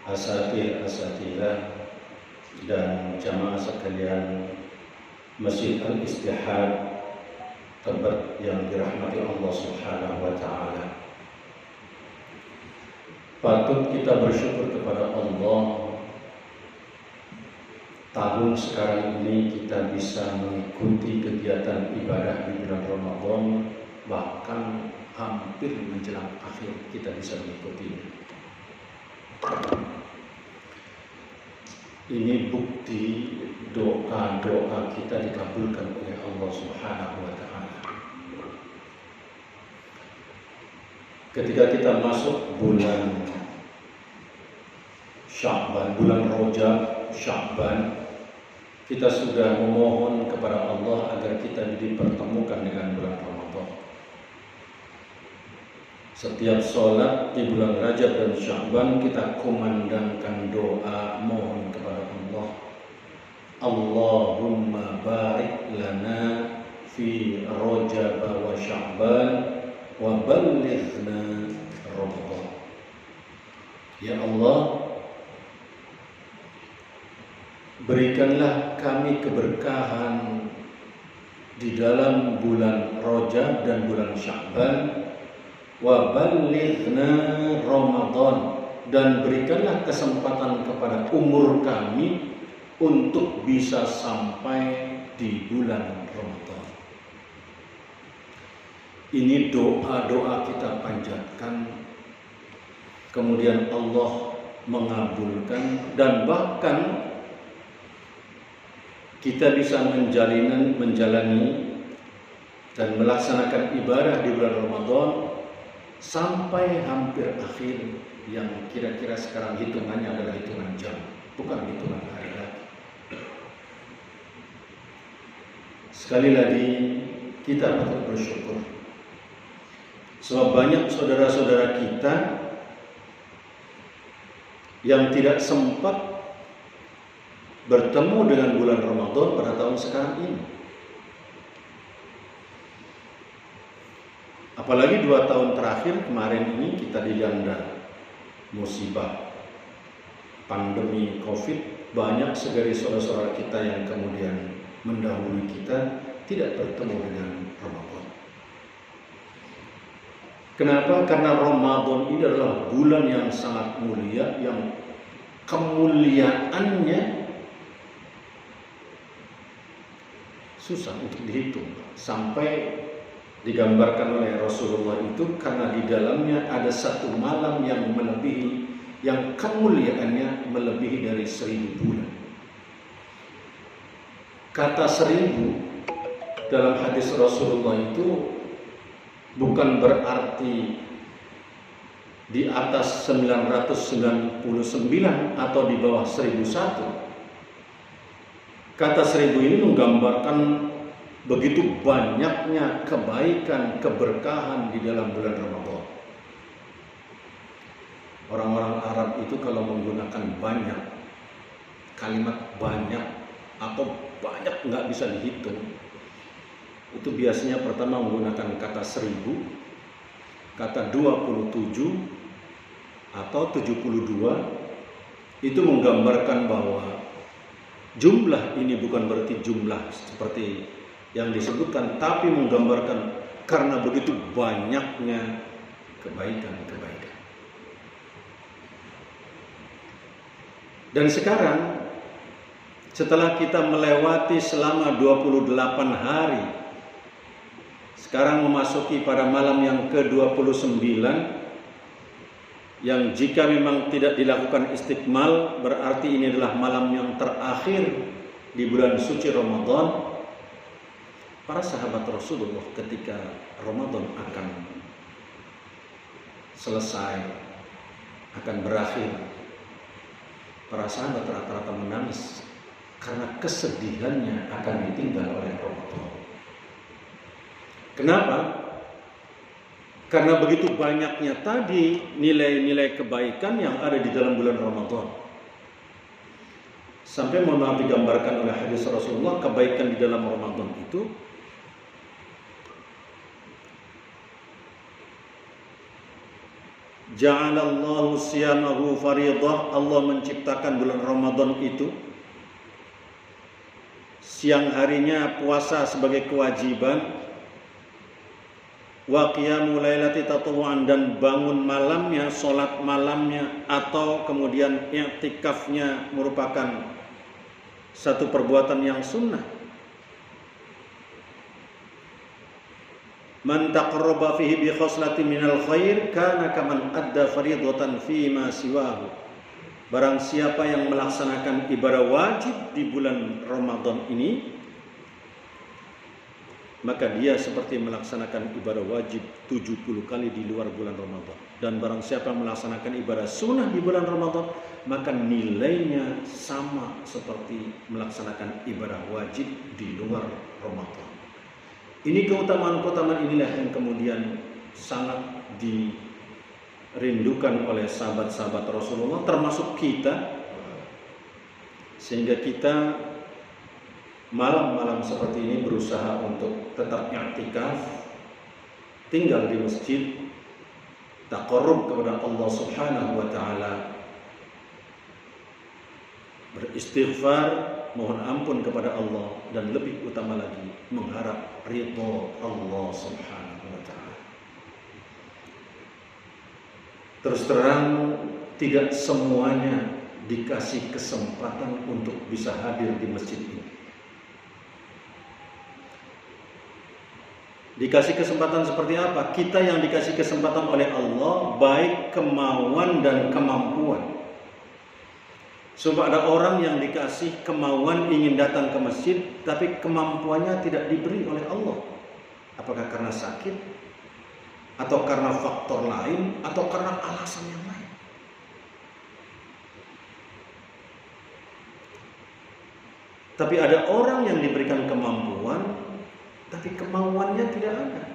asatidzah dan jamaah sekalian Masjid Al-Istihad Tebet yang dirahmati Allah Subhanahu wa taala. Patut kita bersyukur kepada Allah, tahun sekarang ini kita bisa mengikuti kegiatan ibadah di bulan Ramadan, bahkan hampir menjelang akhir kita bisa mengikuti. Ini bukti doa-doa kita dikabulkan oleh Allah Subhanahu wa taala. Ketika kita masuk bulan Sya'ban, bulan Rajab, Sya'ban, kita sudah memohon kepada Allah agar kita dipertemukan dengan bulan Ramadan. Setiap sholat di bulan Rajab dan Sya'ban kita kumandangkan doa mohon kepada Allah. Allahumma barik lana fi Rajab wa Sya'ban wa ballighna Ramadan. Ya Allah, berikanlah kami keberkahan di dalam bulan Rajab dan bulan Sya'ban, wa ballighna Ramadan, dan berikanlah kesempatan kepada umur kami untuk bisa sampai di bulan Ramadan. Ini doa-doa kita panjatkan, kemudian Allah mengabulkan, dan bahkan kita bisa menjalani dan melaksanakan ibadah di bulan Ramadan sampai hampir akhir, yang kira-kira sekarang hitungannya adalah hitungan jam, bukan hitungan hari lagi. Sekali lagi kita patut bersyukur, sebab banyak saudara-saudara kita yang tidak sempat bertemu dengan bulan Ramadan pada tahun sekarang ini. Apalagi 2 tahun terakhir kemarin ini kita dilanda musibah pandemi Covid. Banyak sekali saudara-saudara kita yang kemudian mendahului kita tidak bertemu dengan Ramadan. Kenapa? Karena Ramadan ini adalah bulan yang sangat mulia, yang kemuliaannya susah untuk dihitung. Sampai digambarkan oleh Rasulullah itu karena di dalamnya ada satu malam yang melebihi, yang kemuliaannya melebihi dari 1000 bulan. Kata 1000 dalam hadis Rasulullah itu bukan berarti di atas 999 atau di bawah 1001. Kata 1000 ini menggambarkan begitu banyaknya kebaikan, keberkahan di dalam bulan Ramadan. Orang-orang Arab itu kalau menggunakan banyak, kalimat banyak atau banyak nggak bisa dihitung, itu biasanya pertama menggunakan kata 1000, kata 27 atau 72. Itu menggambarkan bahwa jumlah ini bukan berarti jumlah seperti yang disebutkan, tapi menggambarkan karena begitu banyaknya kebaikan-kebaikan. Dan sekarang setelah kita melewati selama 28 hari, sekarang memasuki pada malam yang ke-29, yang jika memang tidak dilakukan istiqmal berarti ini adalah malam yang terakhir di bulan suci Ramadan. Para sahabat Rasulullah ketika Ramadan akan selesai, akan berakhir, para sahabat rata-rata menangis karena kesedihannya akan ditinggal oleh Ramadan. Kenapa? Karena begitu banyaknya tadi nilai-nilai kebaikan yang ada di dalam bulan Ramadan. Sampai mohon maaf digambarkan oleh hadis Rasulullah, kebaikan di dalam Ramadan itu Ja'alallahu siyamahu faridah. Allah menciptakan bulan Ramadan itu siang harinya puasa sebagai kewajiban, wa qiyamul lailati tatawu'an, dan bangun malamnya, salat malamnya, atau kemudian i'tikafnya merupakan satu perbuatan yang sunnah. Man taqarraba fihi bi khoslatin minal khair kana kaman adda fardhatan fi ma siwahu. Barang siapa yang melaksanakan ibadah wajib di bulan Ramadan ini, maka dia seperti melaksanakan ibadah wajib 70 kali di luar bulan Ramadan. Dan barang siapa yang melaksanakan ibadah sunnah di bulan Ramadan, maka nilainya sama seperti melaksanakan ibadah wajib di luar Ramadan. Ini keutamaan-keutamaan inilah yang kemudian sangat dirindukan oleh sahabat-sahabat Rasulullah, termasuk kita, sehingga kita malam-malam seperti ini berusaha untuk tetap i'tikaf, tinggal di masjid, taqarrub kepada Allah Subhanahu wa taala, beristighfar, mohon ampun kepada Allah, dan lebih utama lagi mengharap ridha Allah Subhanahu wa taala. Terus terang, tidak semuanya dikasih kesempatan untuk bisa hadir di masjid ini. Dikasih kesempatan seperti apa? Kita yang dikasih kesempatan oleh Allah, baik kemauan dan kemampuan. Sebab ada orang yang dikasih kemauan ingin datang ke masjid, tapi kemampuannya tidak diberi oleh Allah. Apakah karena sakit, atau karena faktor lain, atau karena alasan yang lain? Tapi ada orang yang diberikan kemampuan, tapi kemauannya tidak ada.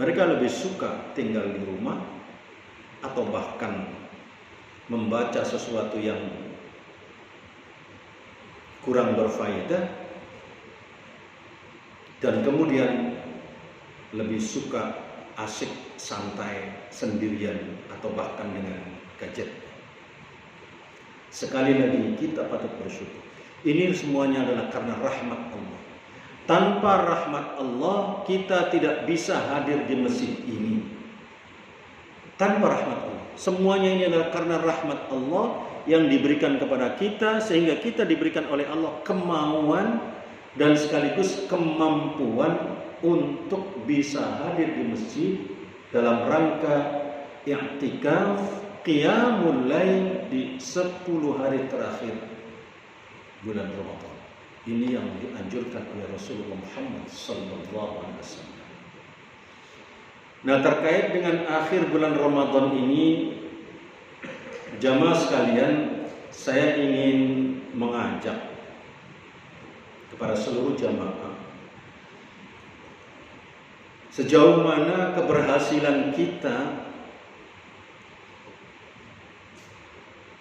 Mereka lebih suka tinggal di rumah, atau bahkan membaca sesuatu yang kurang berfaedah, dan kemudian lebih suka asik santai sendirian atau bahkan dengan gadget. Sekali lagi kita patut bersyukur. Ini semuanya adalah karena rahmat Allah. Tanpa rahmat Allah kita tidak bisa hadir di masjid ini. Tanpa rahmat Allah. Semuanya ini adalah karena rahmat Allah yang diberikan kepada kita, sehingga kita diberikan oleh Allah kemauan dan sekaligus kemampuan untuk bisa hadir di masjid dalam rangka i'tikaf qiyamul lail di 10 hari terakhir bulan Ramadan. Ini yang dianjurkan oleh Rasulullah Muhammad SAW. Nah, terkait dengan akhir bulan Ramadan ini, jamaah sekalian, saya ingin mengajak kepada seluruh jamaah, sejauh mana keberhasilan kita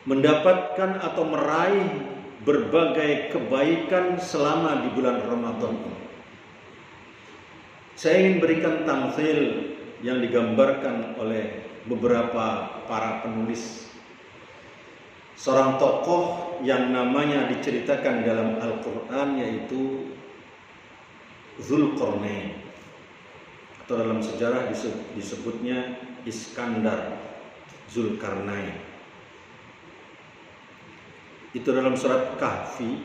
mendapatkan atau meraih berbagai kebaikan selama di bulan Ramadan ini. Saya ingin berikan tamthil yang digambarkan oleh beberapa para penulis. Seorang tokoh yang namanya diceritakan dalam Al-Quran, yaitu Dzulqarnain, atau dalam sejarah disebutnya Iskandar Dzulkarnain. Itu dalam surat Kahfi,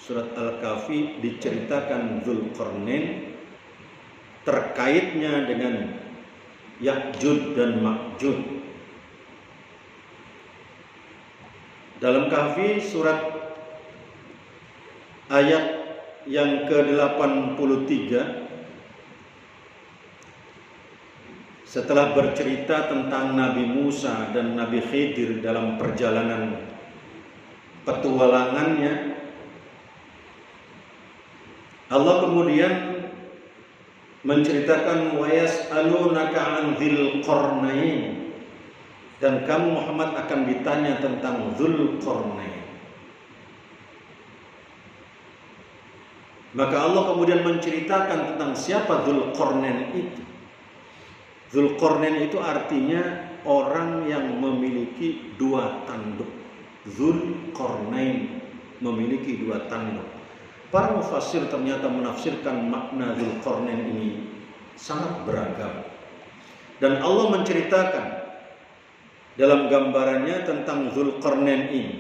surat Al-Kahfi, diceritakan Dzulqarnain terkaitnya dengan Ya'juj dan Ma'juj. Dalam Kahfi surat ayat yang ke-83, setelah bercerita tentang Nabi Musa dan Nabi Khidir dalam perjalanan petualangannya, Allah kemudian menceritakan wa yas'alunaka 'an dzil qarnain, dan kamu Muhammad akan ditanya tentang Dzulqarnain. Maka Allah kemudian menceritakan tentang siapa Dzulqarnain itu. Dzulqarnain itu artinya orang yang memiliki dua tanduk. Dzulqarnain memiliki dua tanduk. Para mufassir ternyata menafsirkan makna Dzulqarnain ini sangat beragam. Dan Allah menceritakan dalam gambarannya tentang Dzulqarnain ini.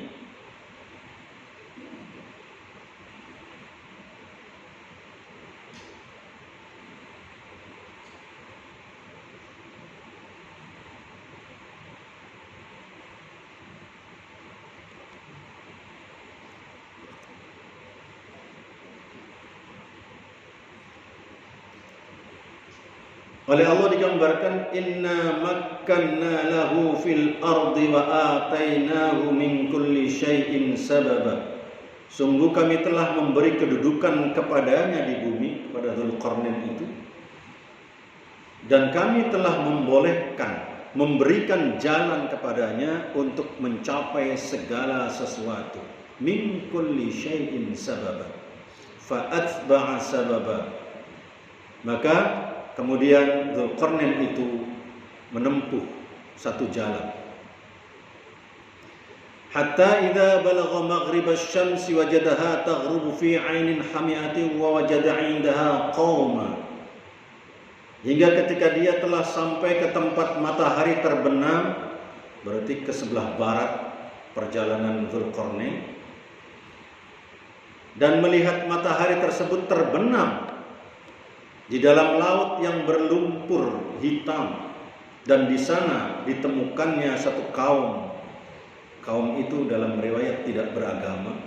Oleh Allah digambarkan, inna makkanna lahu fil ardi wa atainahu min kulli syai'in sababa. Sungguh kami telah memberi kedudukan kepadanya di bumi, kepada Dzulqarnain itu, dan kami telah membolehkan, memberikan jalan kepadanya untuk mencapai segala sesuatu. Min kulli syai'in sababa fa atba'a sababa. Maka kemudian Dzulqarnain itu menempuh satu jalan. Hatta idza balagha maghrib asy-syamsi wajadaha taghrubu fi 'ainin hami'atin wa wajada 'indaha qauma. Hingga ketika dia telah sampai ke tempat matahari terbenam, berarti ke sebelah barat perjalanan Dzulqarnain, dan melihat matahari tersebut terbenam di dalam laut yang berlumpur hitam, dan di sana ditemukannya satu kaum. Kaum itu dalam riwayat tidak beragama.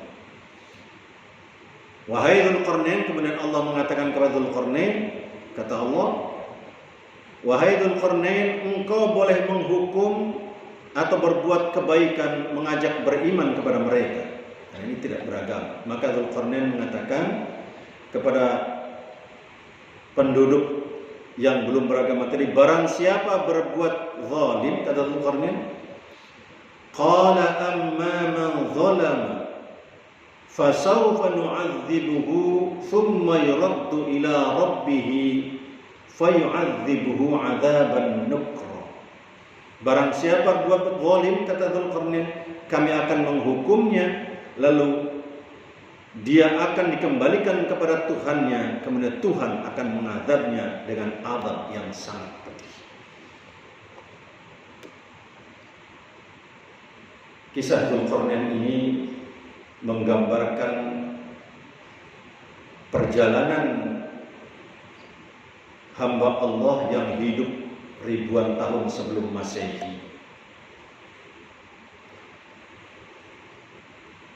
Wahai Dzulqarnain, kemudian Allah mengatakan kepada Dzulqarnain, kata Allah, wahai Dzulqarnain, engkau boleh menghukum atau berbuat kebaikan, mengajak beriman kepada mereka. Nah, ini tidak beragama. Maka Dzulqarnain mengatakan kepada penduduk yang belum beragama tadi, barang siapa berbuat zalim, kata Dzulqarnain, qala amma man zalama fasawfa nu'adzibuhu thumma yuraddu ila rabbih fayu'adzibuhu 'adzaban nukra. Barang siapa berbuat zalim, kata Dzulqarnain, kami akan menghukumnya, lalu dia akan dikembalikan kepada Tuhannya, kemudian Tuhan akan mengazabnya dengan azab yang sangat pedih. Kisah Dzulqarnain ini menggambarkan perjalanan hamba Allah yang hidup ribuan tahun sebelum Masehi.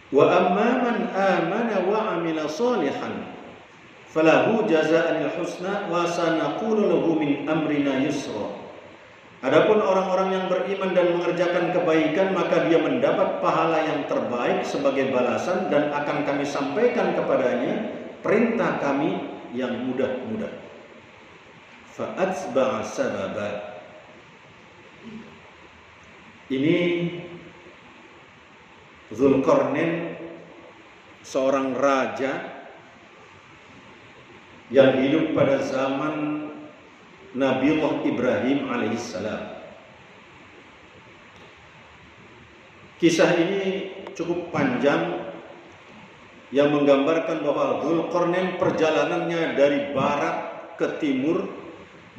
Wa amma man amana wa amila salihan falahu jazaa'ul husna wa sanaqulu lahu min amrina yusra. Adapun orang-orang yang beriman dan mengerjakan kebaikan, maka dia mendapat pahala yang terbaik sebagai balasan, dan akan kami sampaikan kepadanya perintah kami yang mudah-mudah. Fa atba'a sababa. Ini Dzulqarnain, seorang raja yang hidup pada zaman Nabiullah Ibrahim alaihissalam. Kisah ini cukup panjang yang menggambarkan bahwa Dzulqarnain perjalanannya dari barat ke timur,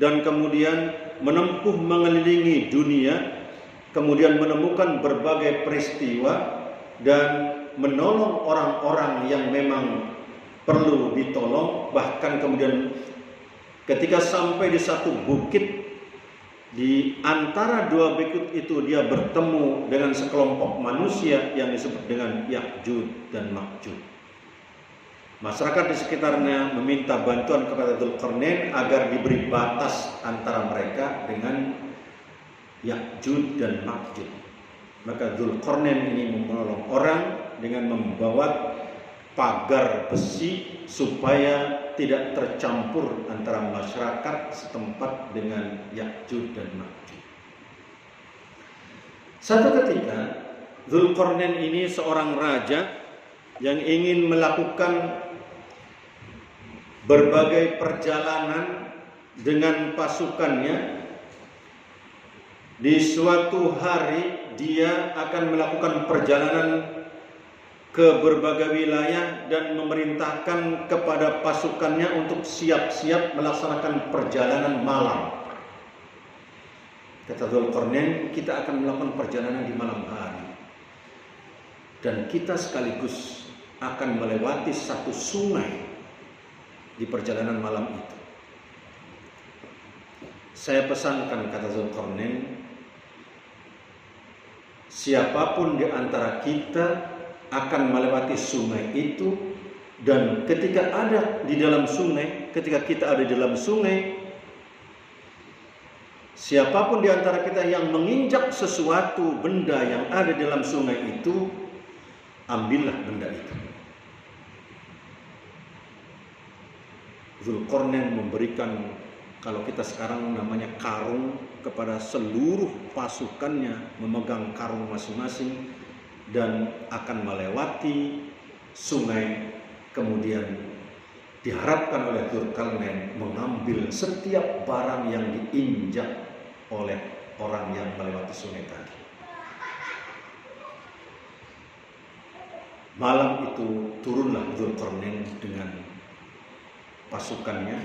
dan kemudian menempuh mengelilingi dunia, kemudian menemukan berbagai peristiwa dan menolong orang-orang yang memang perlu ditolong. Bahkan kemudian ketika sampai di satu bukit, di antara dua bukit itu dia bertemu dengan sekelompok manusia yang disebut dengan Ya'juj dan Ma'juj. Masyarakat di sekitarnya meminta bantuan kepada Dzulqarnain agar diberi batas antara mereka dengan Ya'juj dan Ma'juj. Maka Dzulqarnain ini menolong orang dengan membawa pagar besi supaya tidak tercampur antara masyarakat setempat dengan Ya'juj dan Ma'juj. Satu ketika Dzulqarnain ini seorang raja yang ingin melakukan berbagai perjalanan dengan pasukannya Di suatu hari dia akan melakukan perjalanan ke berbagai wilayah dan memerintahkan kepada pasukannya untuk siap-siap melaksanakan perjalanan malam. Kata Dzulqarnain, kita akan melakukan perjalanan di malam hari. Dan kita sekaligus akan melewati satu sungai di perjalanan malam itu. Saya pesankan, kata Dzulqarnain, siapapun di antara kita akan melewati sungai itu, dan ketika ada di dalam sungai, ketika kita ada di dalam sungai, siapapun di antara kita yang menginjak sesuatu benda yang ada di dalam sungai itu, ambillah benda itu. Dzulqarnain memberikan, kalau kita sekarang namanya karung, kepada seluruh pasukannya, memegang karung masing-masing dan akan melewati sungai. Kemudian diharapkan oleh Dzulqarnain mengambil setiap barang yang diinjak oleh orang yang melewati sungai tadi. Malam itu turunlah Dzulqarnain dengan pasukannya,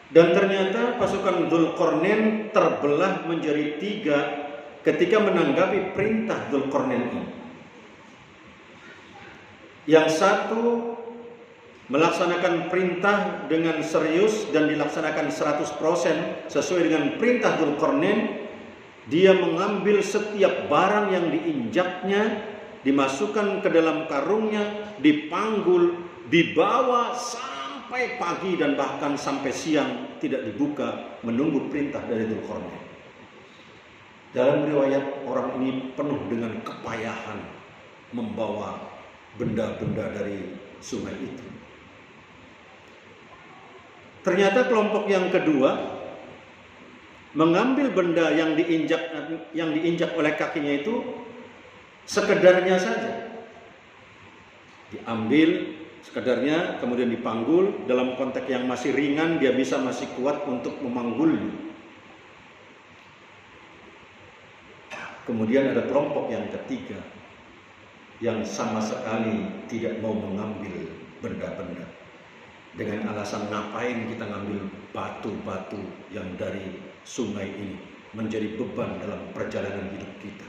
dan ternyata pasukan Dzulqarnain terbelah menjadi 3 ketika menanggapi perintah Dzulqarnain ini. Yang satu melaksanakan perintah dengan serius dan dilaksanakan 100% sesuai dengan perintah Dzulqarnain. Dia mengambil setiap barang yang diinjaknya, dimasukkan ke dalam karungnya, dipanggul, dibawa sampai pagi dan bahkan sampai siang tidak dibuka, menunggu perintah dari Dzulqarnain. Dalam riwayat, orang ini penuh dengan kepayahan membawa benda-benda dari sungai itu. Ternyata kelompok yang kedua mengambil benda yang diinjak oleh kakinya itu sekedarnya saja. Diambil sekedarnya, kemudian dipanggul. Dalam konteks yang masih ringan, dia masih kuat untuk memanggulnya. Kemudian ada kelompok yang ketiga yang sama sekali tidak mau mengambil benda-benda, dengan alasan ngapain kita ngambil batu-batu yang dari sungai ini, menjadi beban dalam perjalanan hidup kita.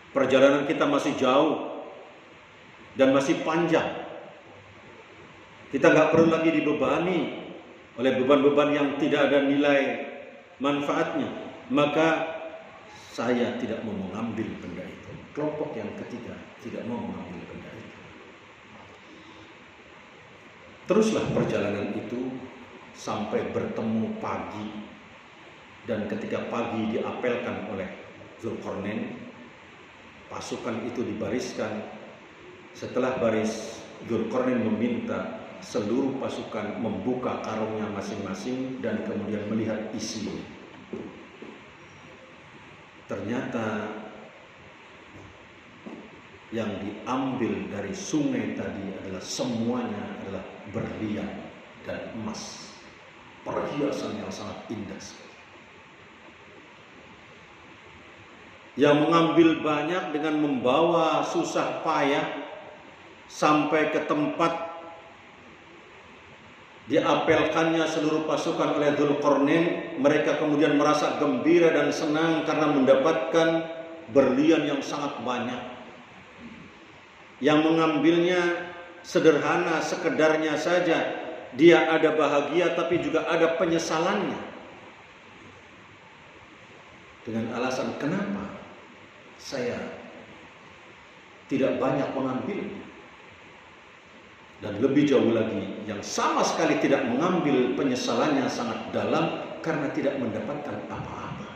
Perjalanan kita masih jauh dan masih panjang. Kita nggak perlu lagi dibebani oleh beban-beban yang tidak ada nilai manfaatnya. Maka saya tidak mau mengambil benda itu. Kelompok yang ketiga tidak mau mengambil benda itu. Teruslah perjalanan itu sampai bertemu pagi. Dan ketika pagi diapelkan oleh Dzulqarnain, pasukan itu dibariskan. Setelah baris, Dzulqarnain meminta seluruh pasukan membuka karungnya masing-masing dan kemudian melihat isinya. Ternyata yang diambil dari sungai tadi adalah semuanya adalah berlian dan emas, perhiasan yang sangat indah sekali. Yang mengambil banyak dengan membawa susah payah sampai ke tempat diapelkannya seluruh pasukan oleh Dzulqarnain. Mereka kemudian merasa gembira dan senang karena mendapatkan berlian yang sangat banyak. Yang mengambilnya sederhana, sekedarnya saja. Dia ada bahagia tapi juga ada penyesalannya. Dengan alasan, kenapa saya tidak banyak mengambilnya? Dan lebih jauh lagi, yang sama sekali tidak mengambil, penyesalannya sangat dalam karena tidak mendapatkan apa-apa.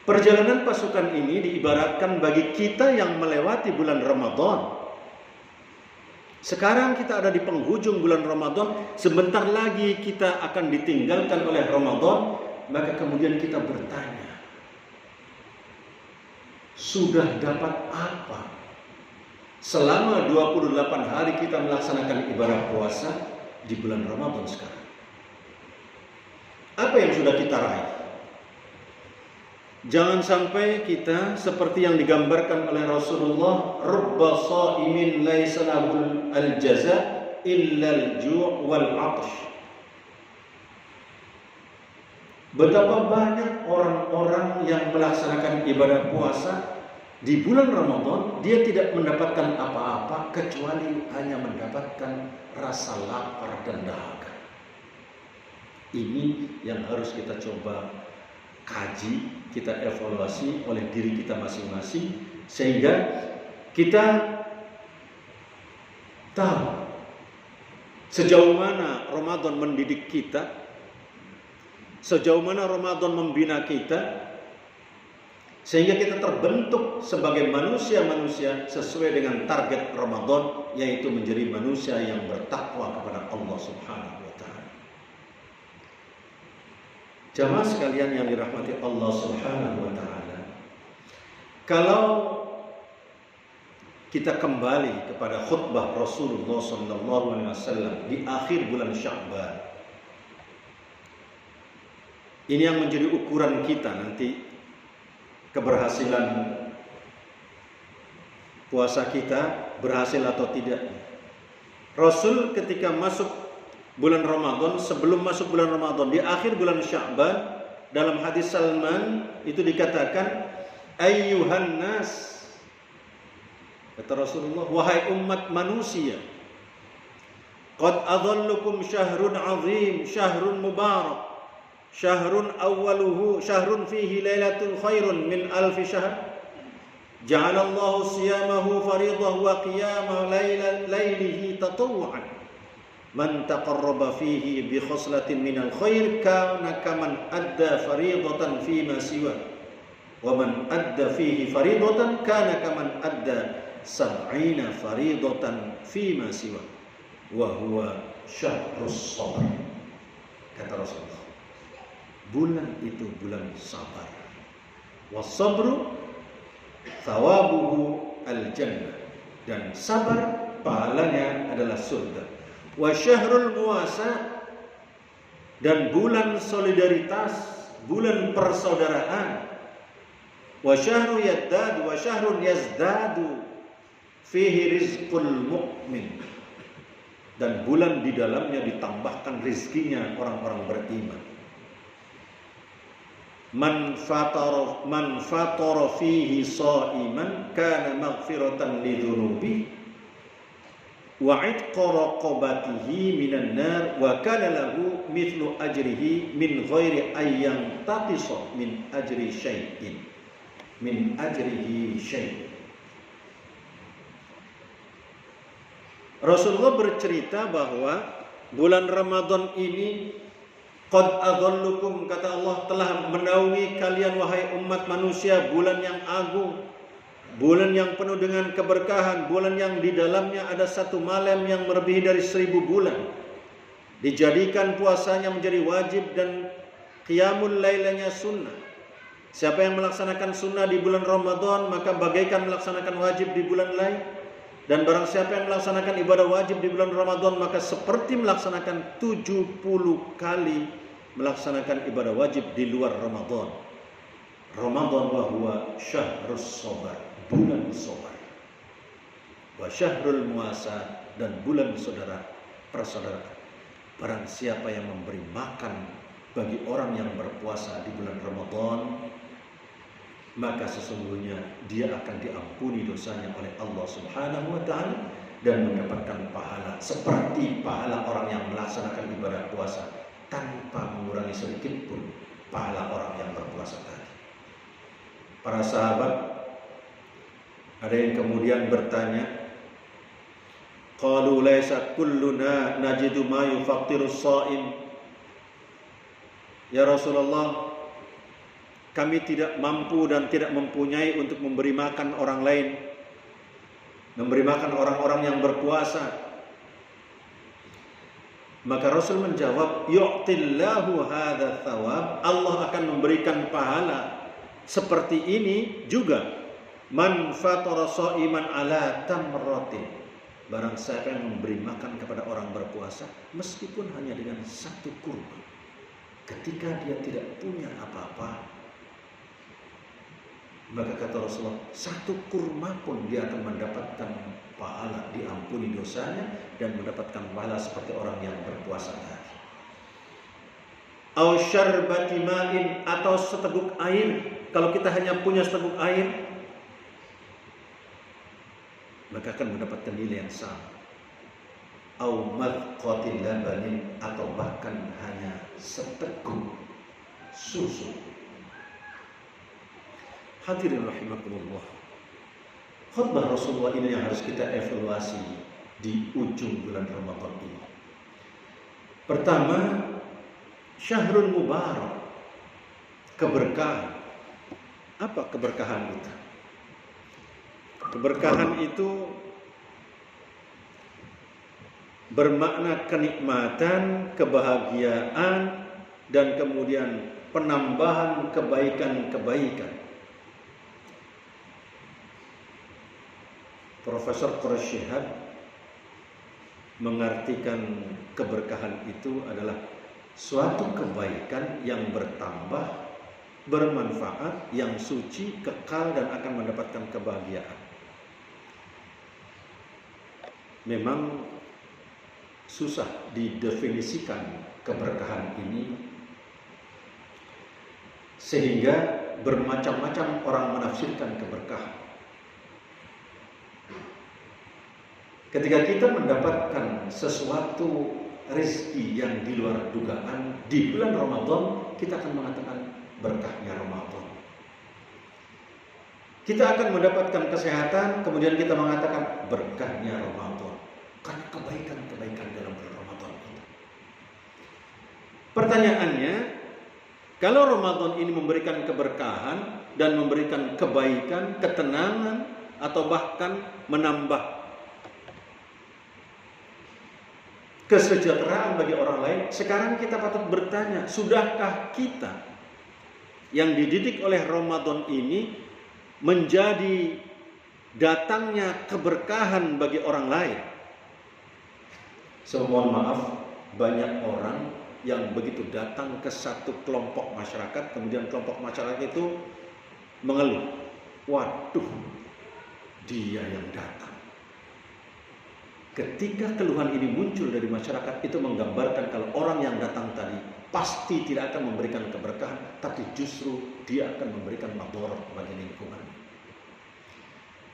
Perjalanan pasukan ini diibaratkan bagi kita yang melewati bulan Ramadan. Sekarang kita ada di penghujung bulan Ramadan, sebentar lagi kita akan ditinggalkan oleh Ramadan. Maka kemudian kita bertanya, sudah dapat apa selama 28 hari kita melaksanakan ibadah puasa di bulan Ramadan sekarang? Apa yang sudah kita raih? Jangan sampai kita seperti yang digambarkan oleh Rasulullah, rubba sha'imin laisa lahul al-jaza illa al-ju' wal 'atsh. Betapa banyak orang-orang yang melaksanakan ibadah puasa di bulan Ramadan, dia tidak mendapatkan apa-apa kecuali hanya mendapatkan rasa lapar dan dahaga. Ini yang harus kita coba kaji, kita evaluasi oleh diri kita masing-masing, sehingga kita tahu sejauh mana Ramadan mendidik kita, sejauh mana Ramadan membina kita, sehingga kita terbentuk sebagai manusia-manusia sesuai dengan target Ramadan, yaitu menjadi manusia yang bertakwa kepada Allah Subhanahu wa Ta'ala. Jamaah sekalian yang dirahmati Allah Subhanahu wa Ta'ala, kalau kita kembali kepada khutbah Rasulullah SAW di akhir bulan Sya'ban, ini yang menjadi ukuran kita nanti keberhasilan puasa kita, berhasil atau tidak. Rasul ketika masuk bulan Ramadan, sebelum masuk bulan Ramadan, di akhir bulan Sya'ban, dalam hadis Salman itu dikatakan, ayyuhan nas, kata Rasulullah, wahai umat manusia, qad adallukum syahrun azim, syahrun mubarak, syahrun awwaluhu syahrun fihi lailatul khairun min alfi syahr, ja'alallahu siyamahu faridah wa qiyama lailihi tatawwu'an, man taqarraba fihi bi khoslatin minal khair kana kaman adda faridatan fima siwa, wa man adda fihi faridatan kana kaman adda sab'ina faridatan fima siwa, wa huwa syahrus sabr. Kata Rasulullah, bulan itu bulan sabar. Was-sabru thawabuhu al-jannah, dan sabar pahalanya adalah surga. Wa syahrul muwasa, dan bulan solidaritas, bulan persaudaraan. Wa syahru yaddad wa syahrun yazdadu fihi rizqul mu'min, dan bulan di dalamnya ditambahkan rizkinya orang-orang beriman. Man fatara fihi sha'iman kana maghfiratan lidzunubi wa 'itqa raqabatihi minan nar wa kana lahu mithlu ajrihi min ghairi ayyam taqisa min ajri syai'in min ajrihi syai'. Rasulullah bercerita bahwa bulan Ramadan ini qad adallukum, kata Allah, telah menaungi kalian wahai umat manusia, bulan yang agung, bulan yang penuh dengan keberkahan, bulan yang di dalamnya ada satu malam yang melebihi dari 1000 bulan. Dijadikan puasanya menjadi wajib dan qiyamul lailanya sunnah. Siapa yang melaksanakan sunnah di bulan Ramadan, maka bagaikan melaksanakan wajib di bulan lain. Dan barang siapa yang melaksanakan ibadah wajib di bulan Ramadan, maka seperti melaksanakan 70 kali melaksanakan ibadah wajib di luar Ramadan. Ramadan wa huwa syahrus sabar, bulan sabar. Wa syahrul muasa, dan bulan saudara persaudaraan. Barang siapa yang memberi makan bagi orang yang berpuasa di bulan Ramadan, maka sesungguhnya dia akan diampuni dosanya oleh Allah Subhanahu wa Ta'ala dan mendapatkan pahala seperti pahala orang yang melaksanakan ibadah puasa tanpa mengurangi sedikit pun pahala orang yang berpuasa tadi. Para sahabat, ada yang kemudian bertanya, qalu laisa kulluna najidu ma yufattirus shaim. Ya Rasulullah, kami tidak mampu dan tidak mempunyai untuk memberi makan orang lain, memberi makan orang-orang yang berpuasa. Maka Rasul menjawab, yu'tillahu hadza thawab, Allah akan memberikan pahala seperti ini juga. Man fatara sha'iman ala tamratin, barang siapa yang memberi makan kepada orang berpuasa meskipun hanya dengan satu kurma. ketika dia tidak punya apa-apa, maka kata Rasulullah, satu kurma pun dia akan mendapatkan pahala, diampuni dosanya dan mendapatkan pahala seperti orang yang berpuasa tadi. Au syarbati ma'in, atau seteguk air. Kalau kita hanya punya seteguk air, maka akan mendapatkan nilai yang sama. Au madqatil labanin, atau bahkan hanya seteguk susu. Hadirin rahimakumullah. Khutbah Rasulullah ini yang harus kita evaluasi di ujung bulan Ramadan ini. Pertama, Syahrul Mubarak, keberkahan. Apa keberkahan itu? Keberkahan itu bermakna kenikmatan, kebahagiaan, dan kemudian penambahan kebaikan-kebaikan. Profesor Quraisyihab mengartikan keberkahan itu adalah suatu kebaikan yang bertambah, bermanfaat, yang suci, kekal, dan akan mendapatkan kebahagiaan. Memang susah didefinisikan keberkahan ini, sehingga bermacam-macam orang menafsirkan keberkahan. Ketika kita mendapatkan sesuatu rezeki yang di luar dugaan di bulan Ramadan, kita akan mengatakan berkahnya Ramadan. Kita akan mendapatkan kesehatan, kemudian kita mengatakan berkahnya Ramadan, karena kebaikan-kebaikan dalam bulan Ramadan itu. Pertanyaannya, kalau Ramadan ini memberikan keberkahan dan memberikan kebaikan, ketenangan, atau bahkan menambah kesejahteraan bagi orang lain, sekarang kita patut bertanya, sudahkah kita yang dididik oleh Ramadan ini menjadi datangnya keberkahan bagi orang lain? So, mohon maaf, banyak orang yang begitu datang ke satu kelompok masyarakat, kemudian kelompok masyarakat itu mengeluh, waduh, dia yang datang. Ketika keluhan ini muncul dari masyarakat, itu menggambarkan kalau orang yang datang tadi pasti tidak akan memberikan keberkahan, tapi justru dia akan memberikan madharat bagi lingkungan.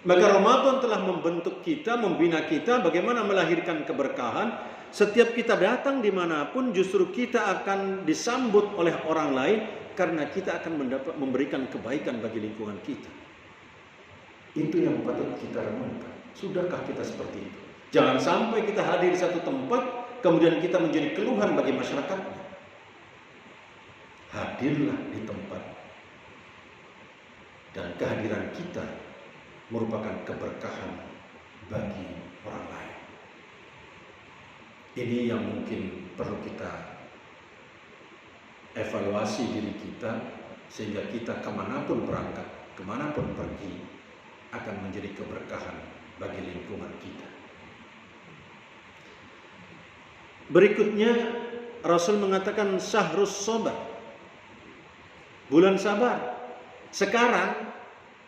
Maka Ramadan telah membentuk kita, membina kita bagaimana melahirkan keberkahan. Setiap kita datang dimanapun, justru kita akan disambut oleh orang lain, karena kita akan memberikan kebaikan bagi lingkungan kita. Itu yang patut kita renungkan. Sudahkah kita seperti itu? Jangan sampai kita hadir di satu tempat, kemudian kita menjadi keluhan bagi masyarakatnya. Hadirlah di tempat, dan kehadiran kita merupakan keberkahan bagi orang lain. Ini yang mungkin perlu kita evaluasi diri kita, sehingga kita kemanapun berangkat, kemanapun pergi, akan menjadi keberkahan bagi lingkungan kita. Berikutnya Rasul mengatakan syahrus sabar, bulan sabar. Sekarang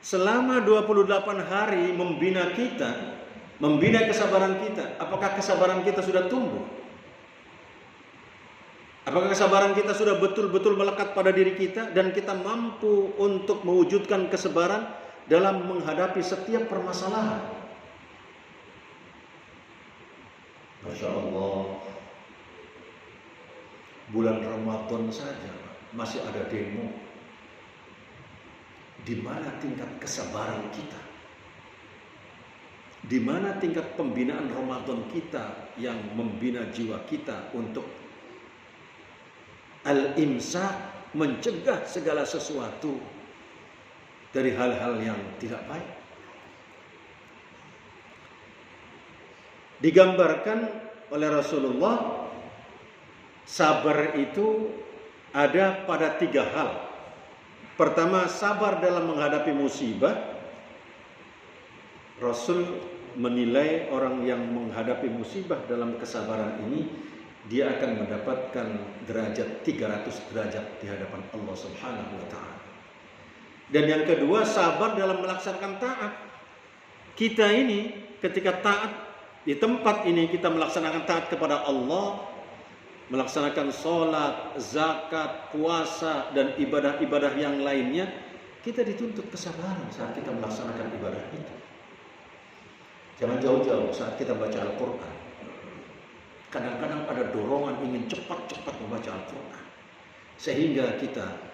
selama 28 hari membina kita, membina kesabaran kita. Apakah kesabaran kita sudah tumbuh? Apakah kesabaran kita sudah betul-betul melekat pada diri kita, dan kita mampu untuk mewujudkan kesabaran dalam menghadapi setiap permasalahan? Masya Allah, bulan Ramadan saja masih ada demo. Di mana tingkat kesabaran kita? Di mana tingkat pembinaan Ramadan kita yang membina jiwa kita untuk al-imsak, mencegah segala sesuatu dari hal-hal yang tidak baik? Digambarkan oleh Rasulullah, sabar itu ada pada 3 hal. Pertama, sabar dalam menghadapi musibah. Rasul menilai orang yang menghadapi musibah dalam kesabaran ini, dia akan mendapatkan derajat 300 derajat di hadapan Allah Subhanahu wa taala. Dan yang kedua, sabar dalam melaksanakan taat. Kita ini ketika taat di tempat ini, kita melaksanakan taat kepada Allah, melaksanakan sholat, zakat, puasa, dan ibadah-ibadah yang lainnya, kita dituntut kesabaran saat kita melaksanakan ibadah itu. Jangan jauh-jauh saat kita baca Al-Quran. Kadang-kadang ada dorongan ingin cepat-cepat membaca Al-Quran, sehingga kita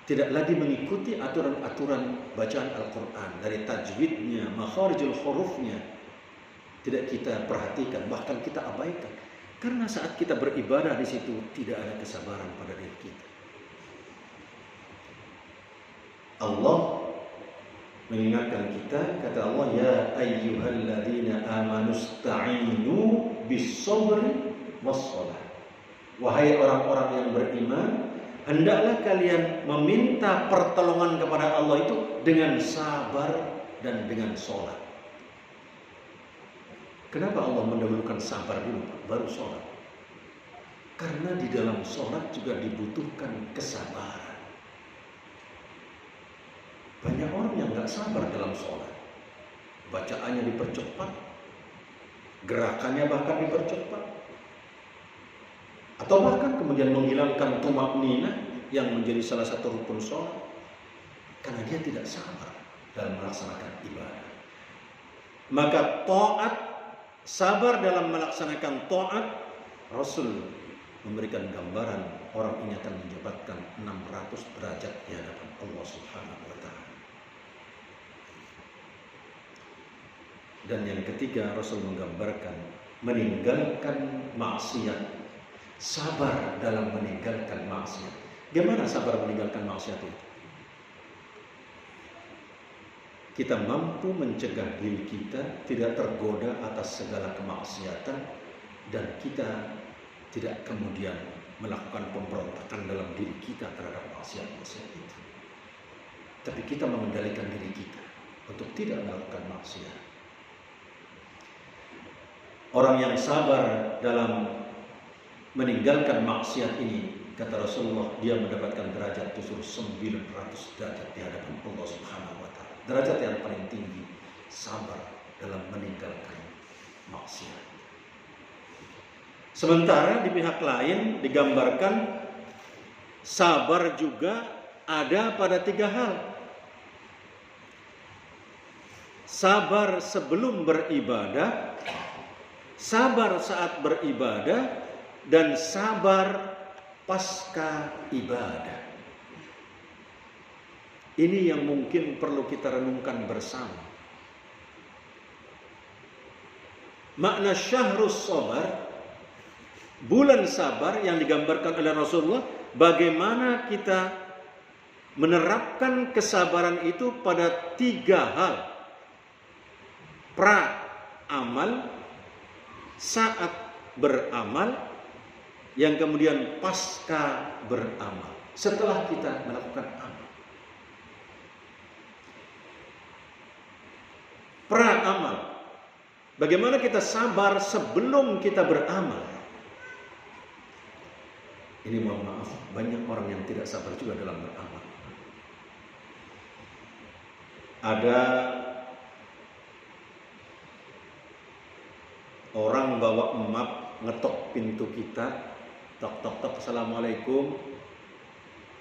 tidak lagi mengikuti aturan-aturan bacaan Al-Quran, dari tajwidnya, makharijul hurufnya, tidak kita perhatikan, bahkan kita abaikan. Karena saat kita beribadah di situ tidak ada kesabaran pada diri kita. Allah mengingatkan kita, kata Allah, ya ayyuhalladzina amanu sta'inu bis-sabri was-shalah. Wahai orang-orang yang beriman, hendaklah kalian meminta pertolongan kepada Allah itu dengan sabar dan dengan sholat. Kenapa Allah mendahulukan sabar dulu, baru sholat? Karena di dalam sholat juga dibutuhkan kesabaran. Banyak orang yang gak sabar dalam sholat. Bacaannya dipercepat, gerakannya bahkan dipercepat, atau bahkan kemudian menghilangkan tumakninah yang menjadi salah satu rukun sholat, karena dia tidak sabar dalam melaksanakan ibadah. Maka taat, sabar dalam melaksanakan taat, Rasul memberikan gambaran orang ini akan mendapatkan 600 derajat di hadapan Allah Subhanahu wa taala. Dan yang ketiga, Rasul menggambarkan meninggalkan maksiat. Sabar dalam meninggalkan maksiat. Bagaimana sabar meninggalkan maksiat itu? Kita mampu mencegah diri kita tidak tergoda atas segala kemaksiatan, dan kita tidak kemudian melakukan pemberontakan dalam diri kita terhadap maksiat-maksiat itu. Tapi kita mengendalikan diri kita untuk tidak melakukan maksiat. Orang yang sabar dalam meninggalkan maksiat ini, kata Rasulullah, dia mendapatkan derajat justru 900 derajat di hadapan Allah Subhanahu wa taala. Derajat yang paling tinggi, sabar dalam meninggalkan maksiat. Sementara di pihak lain digambarkan sabar juga ada pada 3 hal. Sabar sebelum beribadah, sabar saat beribadah, dan sabar pasca ibadah. Ini yang mungkin perlu kita renungkan bersama. Makna syahrus sabar, bulan sabar yang digambarkan oleh Rasulullah, bagaimana kita menerapkan kesabaran itu pada 3 hal. Pra-amal, saat beramal, yang kemudian pasca beramal, setelah kita melakukan amal. Pra-amal, bagaimana kita sabar sebelum kita beramal. Ini mohon maaf, banyak orang yang tidak sabar juga dalam beramal. Ada orang bawa map, ngetok pintu kita, tok tok tok, assalamualaikum.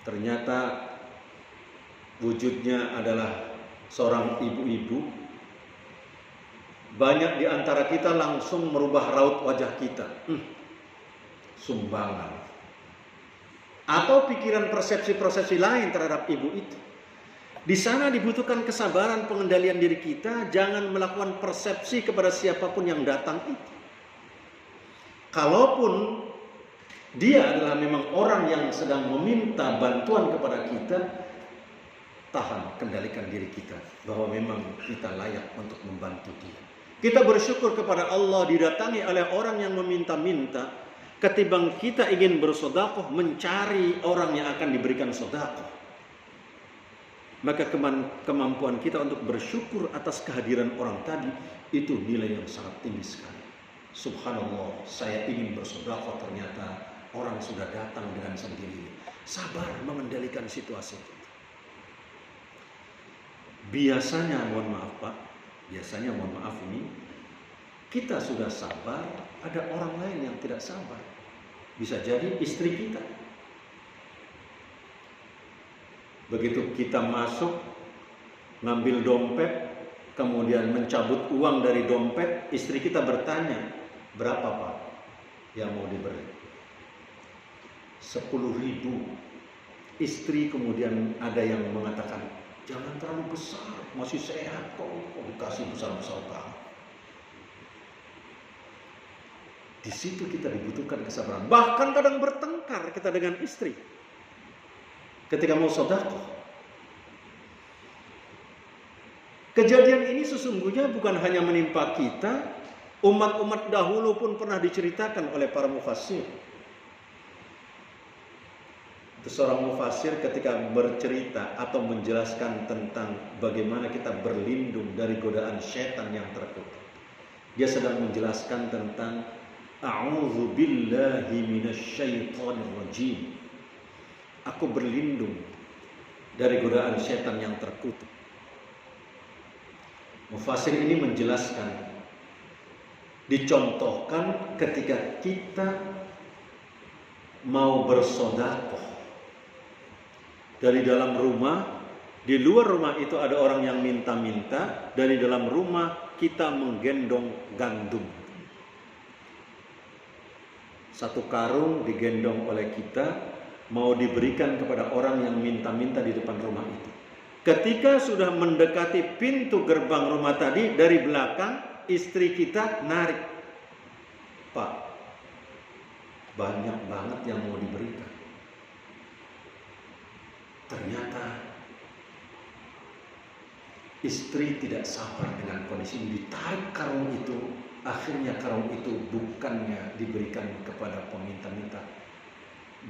Ternyata wujudnya adalah seorang ibu-ibu. Banyak di antara kita langsung merubah raut wajah kita. Sumbangan. Atau pikiran persepsi-persepsi lain terhadap ibu itu. Di sana dibutuhkan kesabaran, pengendalian diri kita, jangan melakukan persepsi kepada siapapun yang datang itu. Kalaupun dia adalah memang orang yang sedang meminta bantuan kepada kita, tahan, kendalikan diri kita bahwa memang kita layak untuk membantu dia. Kita bersyukur kepada Allah didatangi oleh orang yang meminta-minta, ketimbang kita ingin bersedekah mencari orang yang akan diberikan sedekah. Maka kemampuan kita untuk bersyukur atas kehadiran orang tadi itu nilai yang sangat tinggi sekali. Subhanallah, saya ingin bersedekah, ternyata orang sudah datang dengan sendirinya. Sabar mengendalikan situasi itu. Biasanya, mohon maaf Pak, ini kita sudah sabar, ada orang lain yang tidak sabar. Bisa jadi istri kita. Begitu kita masuk, ngambil dompet, kemudian mencabut uang dari dompet, istri kita bertanya, berapa Pak yang mau diberi? 10.000. Istri kemudian ada yang mengatakan, jangan terlalu besar, masih sehat kok dikasih besar-besar banget. Di situ kita dibutuhkan kesabaran. Bahkan kadang bertengkar kita dengan istri ketika mau sedekah. Kejadian ini sesungguhnya bukan hanya menimpa kita, umat-umat dahulu pun pernah diceritakan oleh para mufassir. Seorang mufassir ketika bercerita atau menjelaskan tentang bagaimana kita berlindung dari godaan syaitan yang terkutuk, dia sedang menjelaskan tentang a'udzu billahi minasyaitonir rajim. Aku berlindung dari godaan syaitan yang terkutuk. Mufassir ini menjelaskan, dicontohkan ketika kita mau bersedekah dari dalam rumah, di luar rumah itu ada orang yang minta-minta, dari dalam rumah kita menggendong gandum. Satu karung digendong oleh kita, mau diberikan kepada orang yang minta-minta di depan rumah itu. Ketika sudah mendekati pintu gerbang rumah tadi, dari belakang istri kita narik. Pak, banyak banget yang mau diberikan. Ternyata istri tidak sabar dengan kondisi ini, ditarik karung itu. Akhirnya karung itu bukannya diberikan kepada peminta-minta,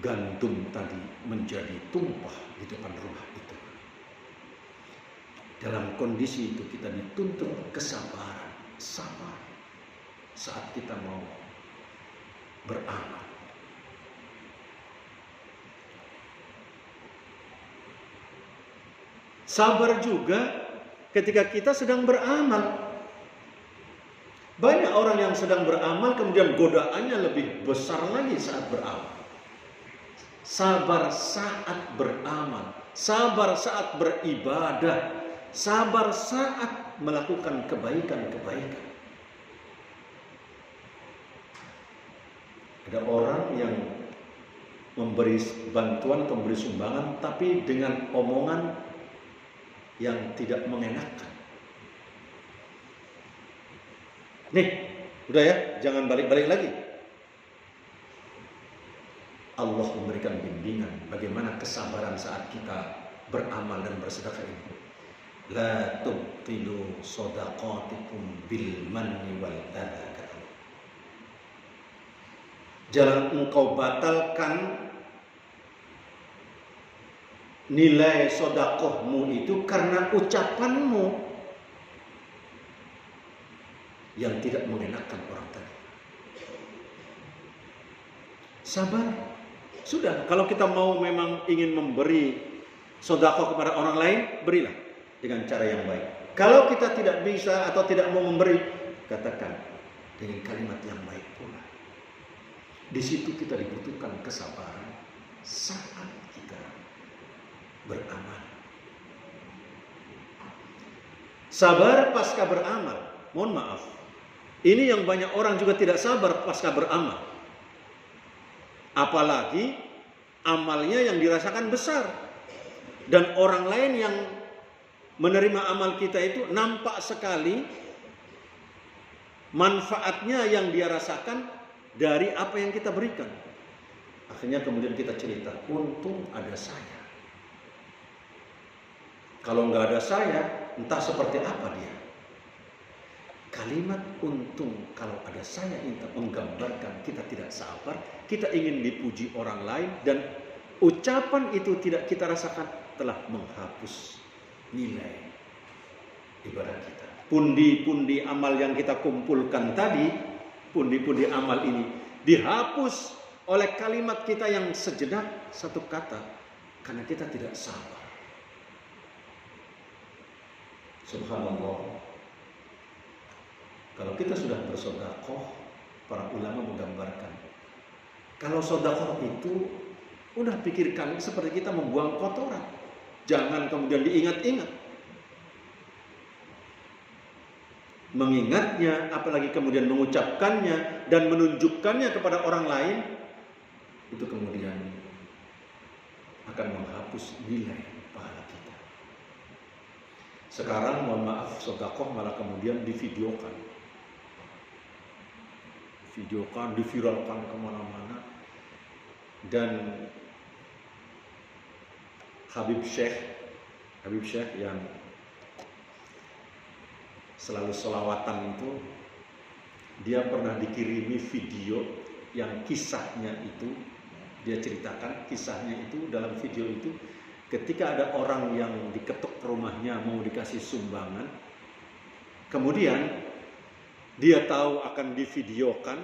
gandum tadi menjadi tumpah di depan rumah itu. Dalam kondisi itu kita dituntut kesabaran, sabar saat kita mau beramal. Sabar juga ketika kita sedang beramal. Banyak orang yang sedang beramal kemudian godaannya lebih besar lagi saat beramal. Sabar saat beramal, sabar saat beribadah, sabar saat melakukan kebaikan-kebaikan. Ada orang yang memberi bantuan, memberi sumbangan, tapi dengan omongan yang tidak mengenakan. Nih, udah ya, jangan balik-balik lagi. Allah memberikan bimbingan bagaimana kesabaran saat kita beramal dan bersedekah ini. La tubtilu shadaqatikum bil manni wal adha. Jangan engkau batalkan nilai sedekahmu itu karena ucapanmu yang tidak mengenakan orang tadi. Sabar. Sudah, kalau kita mau memang ingin memberi sedekah kepada orang lain, berilah dengan cara yang baik. Kalau kita tidak bisa atau tidak mau memberi, katakan dengan kalimat yang baik pula. Di situ kita dibutuhkan kesabaran saat kita beramal. Sabar pasca beramal. Mohon maaf, ini yang banyak orang juga tidak sabar pasca beramal. Apalagi amalnya yang dirasakan besar. Dan orang lain yang menerima amal kita itu nampak sekali manfaatnya yang dia rasakan dari apa yang kita berikan. Akhirnya kemudian kita cerita, untung ada saya. Kalau nggak ada saya, entah seperti apa dia. Kalimat untung kalau ada saya itu menggambarkan kita tidak sabar, kita ingin dipuji orang lain, dan ucapan itu tidak kita rasakan telah menghapus nilai ibadah kita. Pundi-pundi amal yang kita kumpulkan tadi pundi-pundi amal ini dihapus oleh kalimat kita yang sejenak satu kata, karena kita tidak sabar. Subhanallah. Kalau kita sudah bersedekah, para ulama menggambarkan, kalau sedekah itu udah pikirkan seperti kita membuang kotoran. Jangan kemudian diingat-ingat. Mengingatnya, apalagi kemudian mengucapkannya dan menunjukkannya kepada orang lain, itu kemudian akan menghapus nilai pahala kita. Sekarang mohon maaf, sedekah malah kemudian divideokan, diviralkan kemana-mana. Dan Habib Syekh yang selalu sholawatan itu, dia pernah dikirimi video yang kisahnya itu, dia ceritakan kisahnya itu dalam video itu, ketika ada orang yang diketuk rumahnya mau dikasih sumbangan, kemudian dia tahu akan divideokan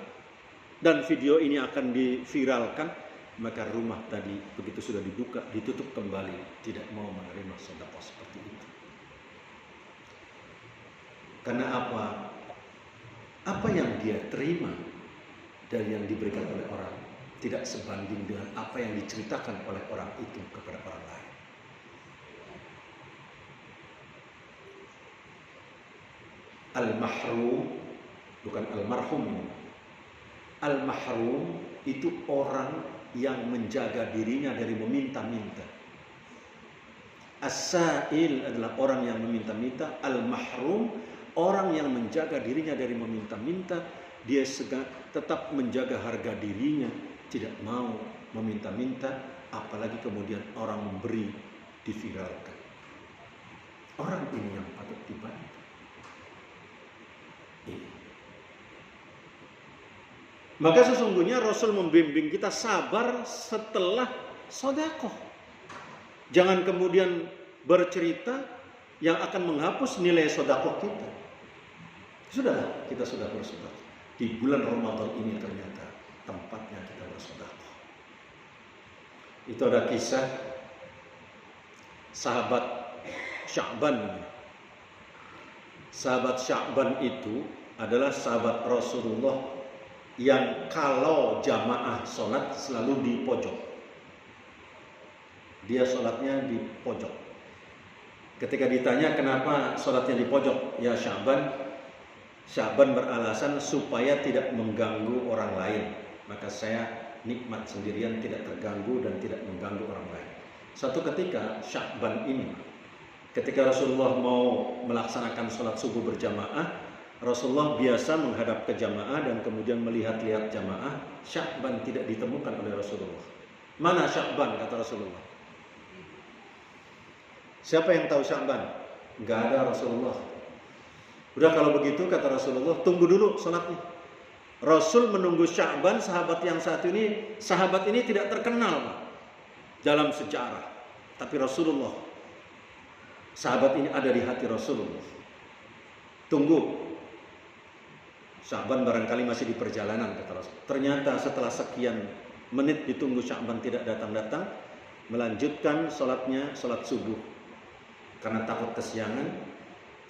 dan video ini akan diviralkan, maka rumah tadi begitu sudah dibuka, ditutup kembali, tidak mau menerima sedekah seperti itu. Karena apa? Apa yang dia terima dari yang diberikan oleh orang tidak sebanding dengan apa yang diceritakan oleh orang itu kepada orang lain. Al-mahrum, bukan al-marhum. Al-mahrum itu orang yang menjaga dirinya dari meminta-minta. As-sa'il adalah orang yang meminta-minta. Al-mahrum, orang yang menjaga dirinya dari meminta-minta. Dia tetap menjaga harga dirinya, tidak mau meminta-minta, apalagi kemudian orang memberi diviralkan. Orang ini yang patut dibantu. Maka sesungguhnya Rasul membimbing kita sabar setelah sedekah. Jangan kemudian bercerita yang akan menghapus nilai sedekah kita. Sudah, kita sudah bersedekah. Di bulan Ramadan ini ternyata tempatnya kita bersedekah. Itu ada kisah sahabat Sya'ban. Sahabat Sya'ban itu adalah sahabat Rasulullah yang kalau jamaah sholat selalu di pojok. Dia sholatnya di pojok. Ketika ditanya kenapa sholatnya di pojok, ya Sya'ban beralasan supaya tidak mengganggu orang lain. Maka saya nikmat sendirian, tidak terganggu dan tidak mengganggu orang lain. Suatu ketika Sya'ban ini, ketika Rasulullah mau melaksanakan sholat subuh berjamaah, Rasulullah biasa menghadap ke jamaah dan kemudian melihat-lihat jamaah. Sya'ban tidak ditemukan oleh Rasulullah. Mana Sya'ban, kata Rasulullah. Siapa yang tahu Sya'ban? Enggak ada Rasulullah. Udah kalau begitu, kata Rasulullah, tunggu dulu sholatnya. Rasul menunggu Sya'ban, sahabat yang satu ini, sahabat ini tidak terkenal Pak, dalam sejarah. Tapi Rasulullah, sahabat ini ada di hati Rasulullah. Tunggu. Sya'ban barangkali masih di perjalanan, kata Rasul. Ternyata setelah sekian menit ditunggu Sya'ban tidak datang-datang, melanjutkan sholatnya, sholat subuh. Karena takut kesiangan.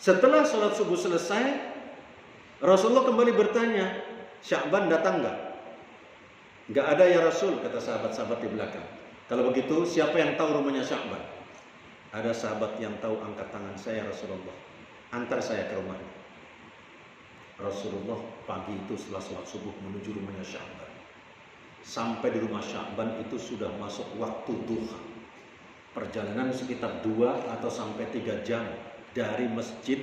Setelah sholat subuh selesai, Rasulullah kembali bertanya, Sya'ban datang enggak? Enggak ada ya Rasul, kata sahabat-sahabat di belakang. Kalau begitu, siapa yang tahu rumahnya Sya'ban? Ada sahabat yang tahu, angkat tangan saya Rasulullah. Antar saya ke rumahnya. Rasulullah pagi itu setelah sholat subuh menuju rumahnya Sya'ban. Sampai di rumah Sya'ban itu sudah masuk waktu duha. Perjalanan sekitar 2 atau sampai 3 jam dari masjid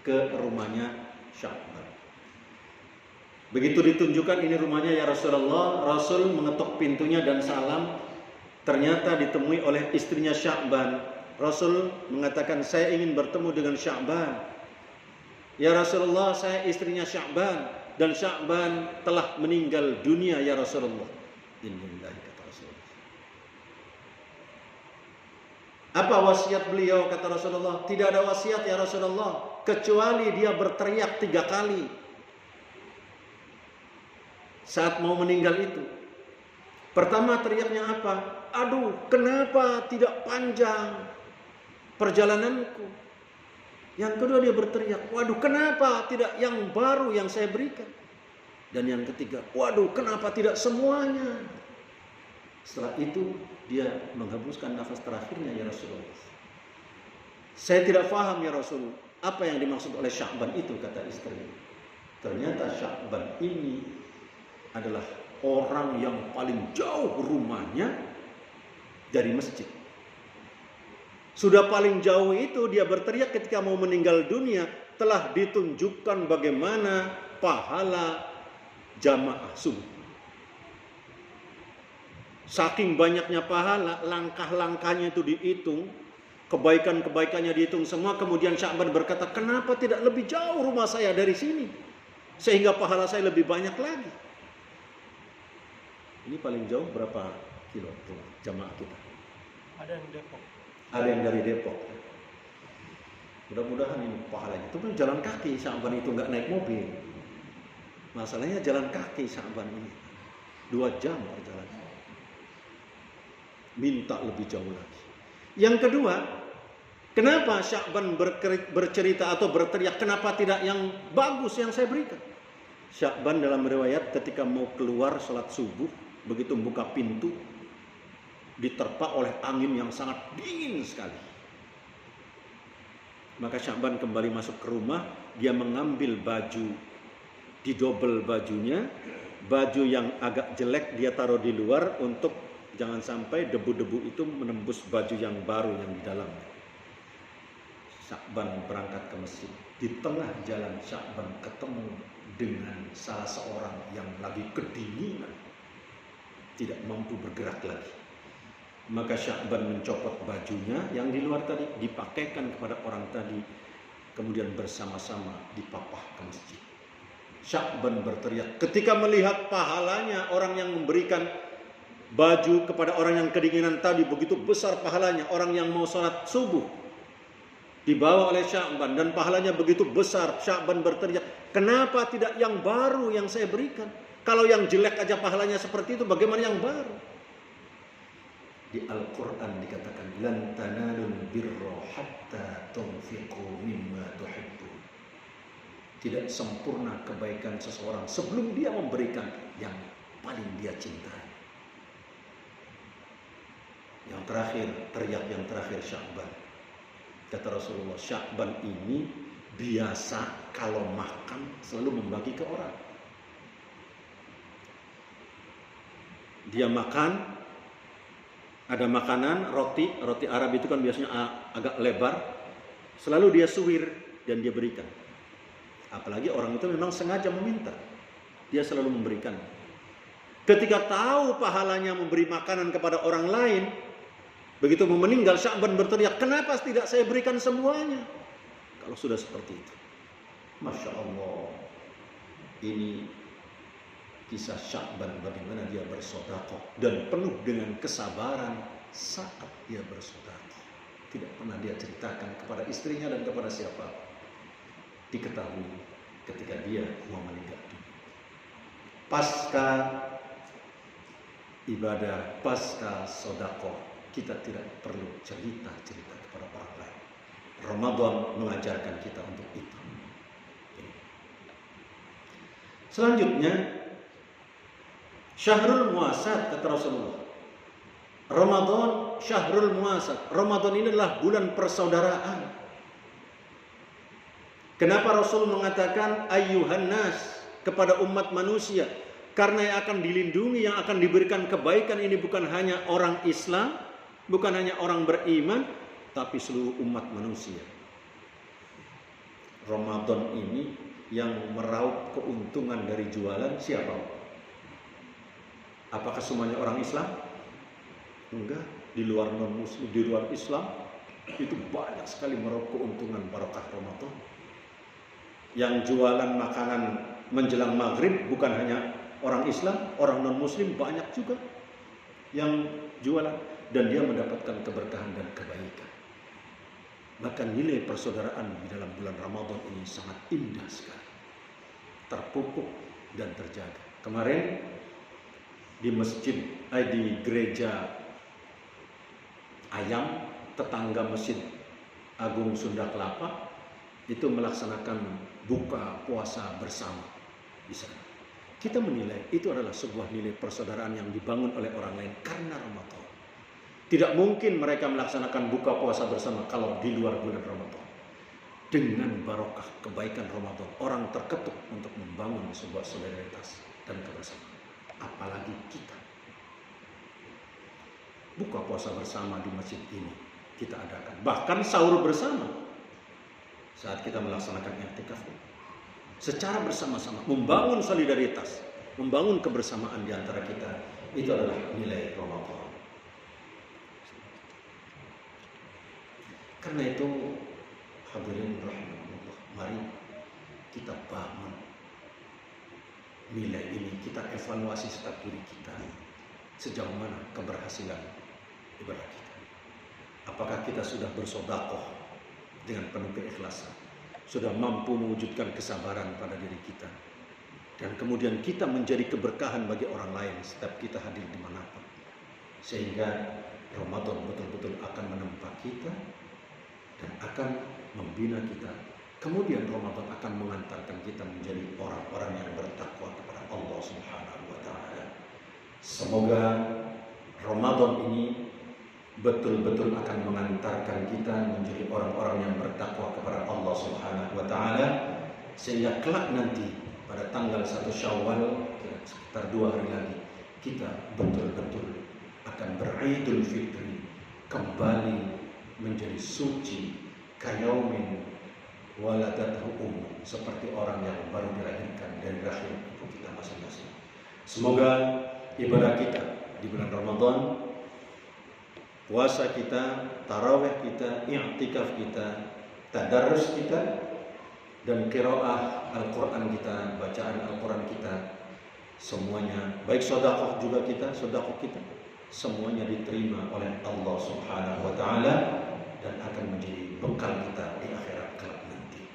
ke rumahnya Sya'ban. Begitu ditunjukkan ini rumahnya ya Rasulullah, Rasul mengetuk pintunya dan salam. Ternyata ditemui oleh istrinya Sya'ban. Rasul mengatakan, saya ingin bertemu dengan Sya'ban. Ya Rasulullah, saya istrinya Sya'ban dan Sya'ban telah meninggal dunia ya Rasulullah. Innalillahi, kata Rasulullah. Apa wasiat beliau, kata Rasulullah? Tidak ada wasiat ya Rasulullah, kecuali dia berteriak 3 kali. saat mau meninggal itu. Pertama teriaknya apa? Aduh, kenapa tidak panjang perjalananku? Yang kedua dia berteriak, waduh, kenapa tidak yang baru yang saya berikan? Dan yang ketiga, waduh, kenapa tidak semuanya? Setelah itu dia menghembuskan nafas terakhirnya, ya Rasulullah. Saya tidak paham ya Rasul, apa yang dimaksud oleh Sya'ban itu, kata istri. Ternyata Sya'ban ini adalah orang yang paling jauh rumahnya dari masjid. Sudah paling jauh itu dia berteriak ketika mau meninggal dunia, telah ditunjukkan bagaimana pahala jamaah subuh. Saking banyaknya pahala, langkah-langkahnya itu dihitung, kebaikan-kebaikannya dihitung semua. Kemudian Sya'ban berkata, kenapa tidak lebih jauh rumah saya dari sini, sehingga pahala saya lebih banyak lagi. Ini paling jauh berapa kilo tuh jamaah kita? Ada yang Depok. Ada yang dari Depok. Mudah-mudahan ini pahalanya. Itu kan jalan kaki Sya'ban itu, nggak naik mobil. Masalahnya jalan kaki Sya'ban ini 2 jam perjalanan. Minta lebih jauh lagi. Yang kedua, kenapa Sya'ban bercerita atau berteriak, kenapa tidak yang bagus yang saya berikan? Sya'ban dalam riwayat ketika mau keluar sholat subuh, begitu buka pintu, diterpa oleh angin yang sangat dingin sekali. Maka Sya'ban kembali masuk ke rumah, dia mengambil baju, didobel bajunya, baju yang agak jelek dia taruh di luar untuk jangan sampai debu-debu itu menembus baju yang baru yang di dalamnya. Sya'ban berangkat ke masjid. Di tengah jalan Sya'ban ketemu dengan salah seorang yang lagi kedinginan, tidak mampu bergerak lagi. Maka Sya'ban mencopot bajunya yang di luar tadi, dipakaikan kepada orang tadi, kemudian bersama-sama dipapah ke masjid. Sya'ban berteriak ketika melihat pahalanya orang yang memberikan baju kepada orang yang kedinginan tadi, begitu besar pahalanya. Orang yang mau sholat subuh dibawa oleh Sya'ban dan pahalanya begitu besar. Sya'ban berteriak, kenapa tidak yang baru yang saya berikan? Kalau yang jelek aja pahalanya seperti itu, bagaimana yang baru? Di Al-Quran dikatakan, lan tanalul birra hatta tunfiqu mimma tuhibbun. Tidak sempurna kebaikan seseorang sebelum dia memberikan yang paling dia cintai. Yang terakhir, teriak yang terakhir Sya'ban. Kata Rasulullah, Sya'ban ini biasa kalau makan selalu membagi ke orang. Dia makan, ada makanan, roti Arab itu kan biasanya agak lebar, selalu dia suwir dan dia berikan. Apalagi orang itu memang sengaja meminta, dia selalu memberikan. Ketika tahu pahalanya memberi makanan kepada orang lain, begitu mau meninggal, Sya'ban berteriak, kenapa tidak saya berikan semuanya? Kalau sudah seperti itu, Masya Allah, ini kisah Sya'ban bagaimana dia bersedekah dan penuh dengan kesabaran saat dia bersedekah. Tidak pernah dia ceritakan kepada istrinya dan kepada siapa. Diketahui ketika dia mau meninggal dunia. Pasca ibadah, pasca sedekah, kita tidak perlu cerita-cerita kepada orang lain. Ramadan mengajarkan kita untuk itu. Selanjutnya, Syahrul Muasat, kata Rasulullah. Ramadan, Syahrul Muasat. Ramadan ini adalah bulan persaudaraan. Kenapa Rasul mengatakan ayyuhan nas kepada umat manusia? Karena yang akan dilindungi, yang akan diberikan kebaikan ini bukan hanya orang Islam, bukan hanya orang beriman, tapi seluruh umat manusia. Ramadan ini yang meraup keuntungan dari jualan siapa? Apakah semuanya orang Islam? Enggak. Di luar non-Muslim, di luar Islam itu banyak sekali meraup keuntungan barokah Ramadan. Yang jualan makanan menjelang maghrib bukan hanya orang Islam, orang non-Muslim banyak juga yang jualan, dan dia mendapatkan keberkahan dan kebaikan. Maka nilai persaudaraan di dalam bulan Ramadan ini sangat indah sekali, terpupuk dan terjaga. Kemarin di di gereja Ayam, tetangga Masjid Agung Sunda Kelapa, itu melaksanakan buka puasa bersama di sana. Kita menilai itu adalah sebuah nilai persaudaraan yang dibangun oleh orang lain karena Ramadan. Tidak mungkin mereka melaksanakan buka puasa bersama kalau di luar bulan Ramadan. Dengan barokah kebaikan Ramadan, orang terketuk untuk membangun sebuah solidaritas dan kebersamaan. Apalagi kita. Buka puasa bersama di masjid ini kita adakan. Bahkan sahur bersama saat kita melaksanakan i'tikaf. Secara bersama-sama membangun solidaritas, membangun kebersamaan di antara kita, itu adalah nilai Ramadan. Karena itu, hadirin rahimahullah, mari kita bangun nilai ini, kita evaluasi setiap diri kita, sejauh mana keberhasilan ibadah kita. Apakah kita sudah bersedekah dengan penuh keikhlasan, sudah mampu mewujudkan kesabaran pada diri kita, dan kemudian kita menjadi keberkahan bagi orang lain setiap kita hadir dimanapun, sehingga Ramadan betul-betul akan menempa kita dan akan membina kita. Kemudian Ramadan akan mengantarkan kita menjadi orang-orang yang bertakwa kepada Allah Subhanahu wa Ta'ala. Semoga Ramadan ini betul-betul akan mengantarkan kita menjadi orang-orang yang bertakwa kepada Allah Subhanahu wa Ta'ala, sehingga kelak nanti pada tanggal 1 Syawal, sekitar 2 hari lagi, kita betul-betul akan beridul fitri, kembali menjadi suci kayaumin waladathu seperti orang yang baru dilahirkan dari rahim ibu kita masing-masing. Semoga ibadah kita di bulan Ramadan, puasa kita, tarawih kita, i'tikaf kita, tadarrus kita, dan qiraah Al-Quran kita, bacaan Al-Quran kita, semuanya, baik sedekah juga kita, sedekah kita, semuanya diterima oleh Allah Subhanahu wa Ta'ala dan akan menjadi bekal kita di akhirat kelak nanti.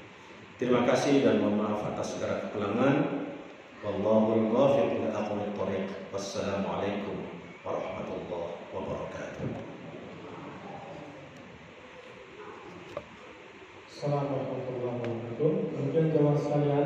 Terima kasih dan mohon maaf atas segala kekurangan. Wallahul muwaffiq ila aqwamit thoriq. Wassalamualaikum warahmatullahi wabarakatuh. Assalamualaikum warahmatullahi wabarakatuh. Kemudian jamaah sekalian,